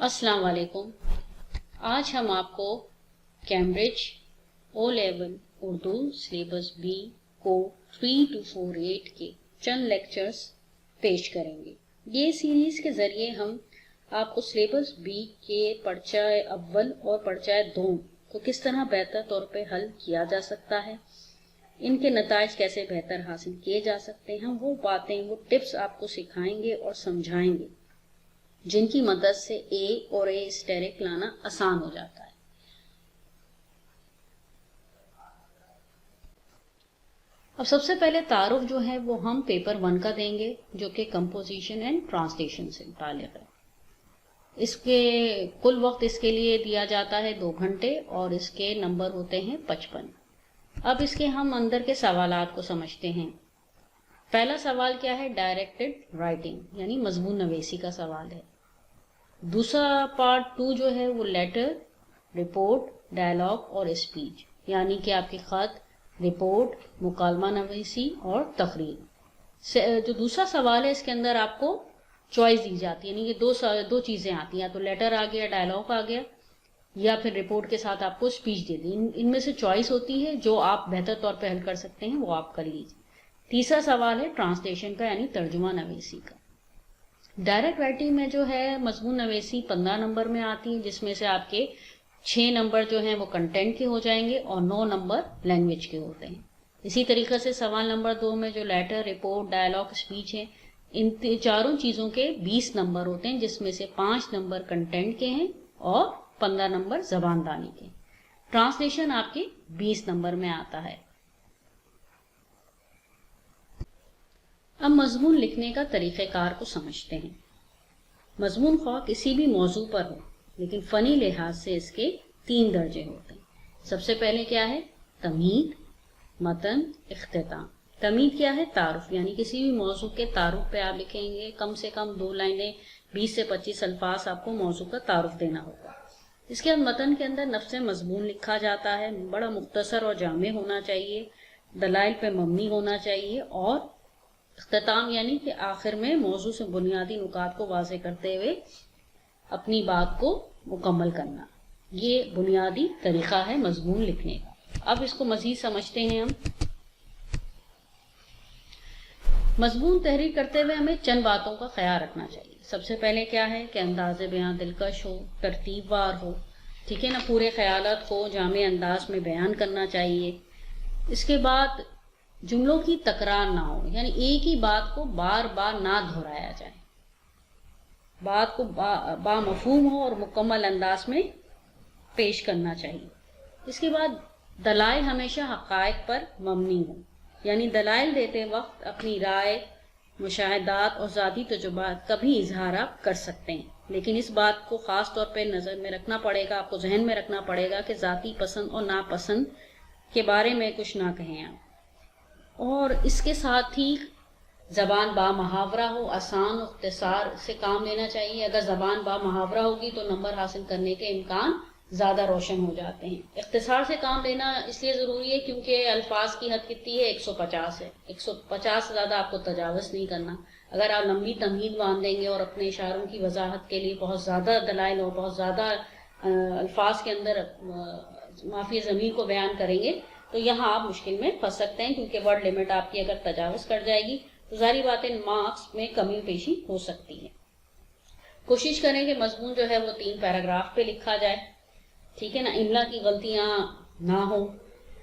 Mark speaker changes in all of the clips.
Speaker 1: अस्सलाम वालेकुम। आज हम आपको Cambridge O level Urdu syllabus B को 3 to 4 के चंद लेक्चर्स पेश करेंगे। ये सीरीज़ के ज़रिए हम आपको सिलेबस बी के पर्चाए अव्वल और पर्चाए दोम को किस तरह बेहतर तौर पे हल किया जा सकता है, इनके नताइज कैसे बेहतर हासिल किए जा सकते हैं, वो बातें, वो टिप्स आपको सिखाएंगे और समझाएंगे जिनकी मदद से ए और ए स्टेरिक लाना आसान हो जाता है। अब सबसे पहले तारुफ जो है वो हम पेपर 1 का देंगे, जो कि कंपोजिशन एंड ट्रांसलेशन से मुताल्लिक़ है। इसके कुल वक्त इसके लिए दिया जाता है 2 घंटे और इसके नंबर होते हैं 55। अब इसके हम अंदर के सवालात को समझते हैं। पहला सवाल क्या है? डायरेक्टेड राइटिंग यानी मजमून नवेसी का सवाल है। दूसरा पार्ट 2 जो है वो लेटर, रिपोर्ट, डायलॉग और स्पीच यानी कि आपके खत, रिपोर्ट, मुकालमा नवेसी और तकरीर। जो दूसरा सवाल है इसके अंदर आपको चॉइस दी जाती है, यानी कि दो चीज़ें आती हैं, या तो लेटर आ गया, डायलॉग आ गया, या फिर रिपोर्ट के साथ आपको स्पीच दे दी। इनमें से चॉइस होती है, जो आप बेहतर तौर पे हल कर सकते हैं वो आप कर लीजिए। तीसरा सवाल है ट्रांसलेशन का यानी तर्जुमा नवेसी का। डायरेक्ट राइटिंग में जो है मजमून नवेसी 15 नंबर में आती है, जिसमें से आपके 6 नंबर जो हैं वो कंटेंट के हो जाएंगे और 9 नंबर लैंग्वेज के होते हैं। इसी तरीके से सवाल नंबर 2 में जो लेटर, रिपोर्ट, डायलॉग, स्पीच है, इन चारों चीज़ों के 20 नंबर होते हैं, जिसमें से 5 नंबर कंटेंट के हैं और 15 नंबर जबानदानी के। ट्रांसलेशन आपके 20 नंबर में आता है। अब मजमून लिखने का तरीक़ेकार को समझते हैं। मजमून ख्वाह किसी भी मौजू पर हो, लेकिन फ़नी लिहाज से इसके 3 दर्जे होते हैं। सबसे पहले क्या है? तमीद, मतन, इख्तिताम। तमीद क्या है? तारुफ, यानी किसी भी मौजू के तारुफ पे आप लिखेंगे। कम से कम 2 लाइनें, 20 से 25 अल्फाज आपको मौजू का तारुफ देना होगा। इसके बाद मतन के अंदर नफ्स मजमून लिखा जाता है। बड़ा मुख्तसर और जामे होना चाहिए, दलाइल पे मबनी होना चाहिए, और इख्तिताम यानी कि आखिर में मौजू से बुनियादी नुकात को वाज़ेह करते हुए अपनी बात को मुकम्मल करना। ये बुनियादी तरीक़ा है मजमून लिखने का। अब इसको मज़ीद समझते हैं हम। मजमून तहरीर करते हुए हमें चंद बातों का ख्याल रखना चाहिए। सबसे पहले क्या है कि अंदाज़े बयान दिलकश हो, तरतीबवार हो, ठीक है ना, पूरे ख़यालात को जामे अंदाज में बयान करना चाहिए। इसके बाद जुमलों की तकरार ना हो, यानी एक ही बात को बार बार ना दोहराया जाए, बात को बामफ़हूम हो और मुकम्मल अंदाज में पेश करना चाहिए। इसके बाद दलाइल हमेशा हक़ाइक़ पर मबनी हो, यानी दलाइल देते वक्त अपनी राय, मुशाहिदात और ज़ाती तजुर्बात का भी इजहार आप कर सकते हैं, लेकिन इस बात को ख़ास तौर पर नज़र में रखना पड़ेगा, आपको जहन में रखना पड़ेगा कि ज़ाती पसंद और नापसंद के बारे में कुछ ना कहें आप। और इसके साथ ही ज़बान बा मुहावरा हो, आसान इख्तिसार से काम लेना चाहिए। अगर ज़बान बा मुहावरा होगी तो नंबर हासिल करने के इम्कान ज़्यादा रोशन हो जाते हैं। इख्तिसार से काम लेना इसलिए ज़रूरी है क्योंकि अल्फाज की हद कितनी है? 150 है। 150 से ज़्यादा आपको तजावज़ नहीं करना। अगर आप लंबी तमहीद बांध देंगे और अपने इशारों की वजाहत के लिए बहुत ज़्यादा दलाइल और बहुत ज़्यादा अल्फाज के अंदर माफ़ी ज़मीन को बयान करेंगे तो यहाँ आप मुश्किल में फंस सकते हैं, क्योंकि वर्ड लिमिट आपकी अगर तजावज़ कर जाएगी तो ज़ाहिर बात है मार्क्स में कमी पेशी हो सकती है। कोशिश करें कि मजमून जो है वो 3 पैराग्राफ पे लिखा जाए, ठीक है ना, इमला की गलतियाँ ना हो।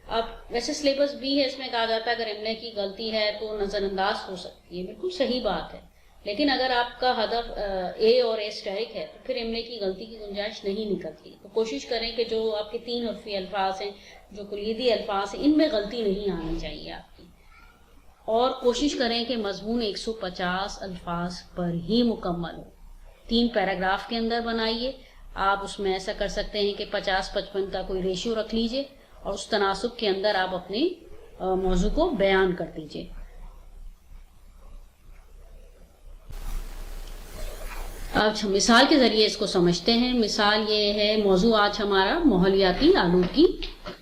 Speaker 1: अब वैसे सिलेबस भी है, इसमें कहा जाता है अगर इमला की गलती है तो नज़रअंदाज हो सकती है, बिल्कुल सही बात है, लेकिन अगर आपका हदफ ए और ए स्टेरिक है तो फिर इमले की गलती की गुंजाइश नहीं निकलती। तो कोशिश करें कि जो आपके 3 हर्फी अल्फाज हैं, जो कुलीदी अल्फाज हैं, इनमें गलती नहीं आनी चाहिए आपकी। और कोशिश करें कि मजमून 150 अल्फाज पर ही मुकम्मल हो। 3 पैराग्राफ के अंदर बनाइए। आप उसमें ऐसा कर सकते हैं कि 50-55 का कोई रेशियो रख लीजिए और उस तनासुब के अंदर आप अपने मौजू को बयान कर दीजिए। अब मिसाल के ज़रिए इसको समझते हैं। मिसाल ये है, मौजू आज हमारा माहौलियाती आलूगी।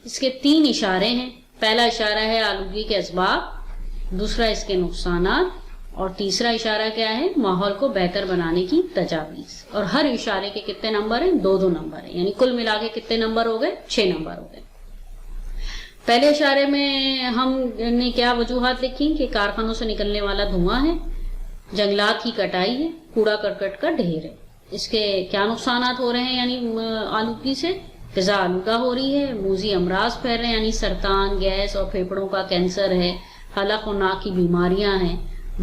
Speaker 1: इसके 3 इशारे हैं। पहला इशारा है आलूगी के असबाब, दूसरा इसके नुकसानात اور تیسرا اشارہ کیا ہے؟ ماحول کو بہتر بنانے کی تجاویز. اور ہر اشارے کے کتنے نمبر ہیں؟ 2 نمبر ہیں، یعنی کل ملا کے کتنے نمبر ہو گئے؟ 6 نمبر ہو گئے. پہلے اشارے میں ہم نے کیا وجوہات لکھی کہ کارخانوں سے نکلنے والا دھواں ہے، جنگلات کی کٹائی ہے، کوڑا کرکٹ کا ڈھیر ہے. اس کے کیا نقصانات ہو رہے ہیں یعنی آلودگی سے؟ فضا آلودہ ہو رہی ہے، موذی امراض پھیل رہے ہیں یعنی سرطان، گیس اور پھیپھڑوں کا کینسر ہے، حلق و ناک کی بیماریاں ہیں،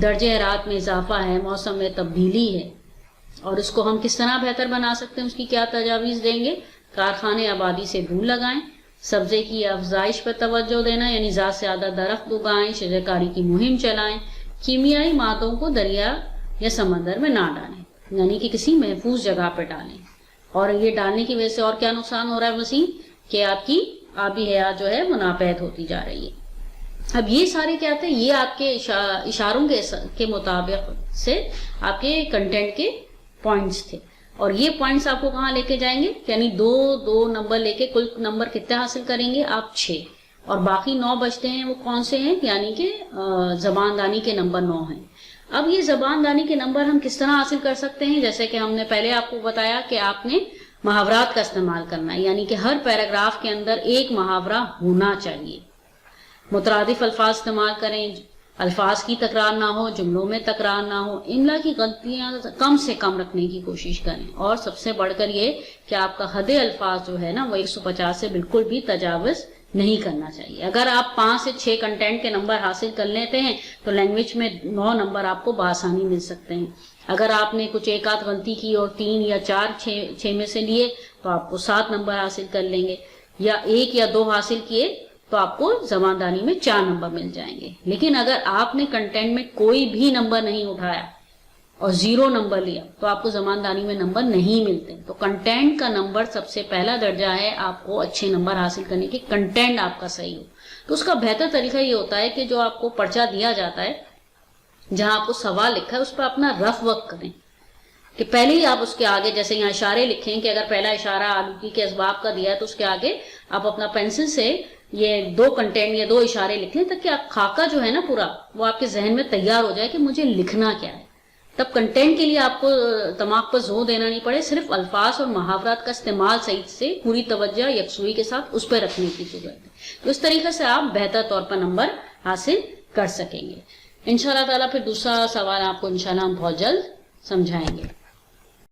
Speaker 1: درجہ حرارت میں اضافہ ہے، موسم میں تبدیلی ہے. اور اس کو ہم کس طرح بہتر بنا سکتے ہیں؟ اس کی کیا تجاویز دیں گے؟ کارخانے آبادی سے دور لگائیں، سبزے کی افزائش پر توجہ دینا یعنی زیادہ سے زیادہ درخت اگائیں، شجرکاری کی مہم چلائیں، کیمیائی مادوں کو دریا یا سمندر میں نہ ڈالیں یعنی کہ کسی محفوظ جگہ پہ ڈالیں. اور یہ ڈالنے کی وجہ سے اور کیا نقصان ہو رہا ہے وسیم؟ کہ آپ کی آبی حیات جو ہے وہ ناپید ہوتی جا رہی ہے. اب یہ سارے کیا تھے؟ یہ آپ کے اشاروں کے مطابق سے آپ کے کنٹینٹ کے پوائنٹس تھے. اور یہ پوائنٹس آپ کو کہاں لے کے جائیں گے؟ یعنی 2 نمبر لے کے کل نمبر کتنے حاصل کریں گے آپ؟ 6. اور باقی 9 بچتے ہیں، وہ کون سے ہیں؟ یعنی کہ زبان دانی کے نمبر 9 ہیں. اب یہ زبان دانی کے نمبر ہم کس طرح حاصل کر سکتے ہیں؟ جیسے کہ ہم نے پہلے آپ کو بتایا کہ آپ نے محاورات کا استعمال کرنا ہے، یعنی کہ ہر پیراگراف کے اندر ایک محاورہ ہونا چاہیے. مترادف الفاظ استعمال کریں، الفاظ کی تکرار نہ ہو، جملوں میں تکرار نہ ہو، املا کی غلطیاں کم سے کم رکھنے کی کوشش کریں. اور سب سے بڑھ کر یہ کہ آپ کا حد الفاظ جو ہے نا وہ 150 سے بالکل بھی تجاوز نہیں کرنا چاہیے. اگر آپ 5 سے 6 کنٹینٹ کے نمبر حاصل کر لیتے ہیں تو لینگویج میں 9 نمبر آپ کو بآسانی مل سکتے ہیں. اگر آپ نے کچھ ایک آدھ غلطی کی اور 3 یا 4 6 میں سے لیے تو آپ کو 7 نمبر حاصل کر لیں گے، یا 1 یا 2 حاصل کیے تو آپ کو زبان دانی میں 4 نمبر مل جائیں گے. لیکن اگر آپ نے کنٹینٹ میں کوئی بھی نمبر نہیں اٹھایا اور 0 نمبر لیا تو آپ کو زبان دانی میں نمبر نہیں ملتے. تو کنٹینٹ کا نمبر سب سے پہلا درجہ ہے آپ کو اچھے نمبر حاصل کرنے کے، کنٹینٹ آپ کا صحیح ہو. تو اس کا بہتر طریقہ یہ ہوتا ہے کہ جو آپ کو پرچہ دیا جاتا ہے، جہاں آپ کو سوال لکھا ہے، اس پہ اپنا رف وقت کریں کہ پہلے ہی آپ اس کے آگے، جیسے یہاں اشارے لکھیں کہ اگر پہلا اشارہ آلودگی کے اسباب کا دیا ہے تو اس کے آگے آپ اپنا پینسل سے یہ 2 کنٹینٹ یا 2 اشارے لکھیں تاکہ آپ خاکہ جو ہے نا پورا وہ آپ کے ذہن میں تیار ہو جائے کہ مجھے لکھنا کیا ہے. تب کنٹینٹ کے لیے آپ کو دماغ پر زور دینا نہیں پڑے، صرف الفاظ اور محاورات کا استعمال صحیح سے پوری توجہ یکسوئی کے ساتھ اس پہ رکھنے کی ضرورت ہے. تو اس طریقے سے آپ بہتر طور پر نمبر حاصل کر سکیں گے. انشاءاللہ تعالیٰ پھر دوسرا سوال آپ کو انشاءاللہ ہم بہت جلد سمجھائیں گے.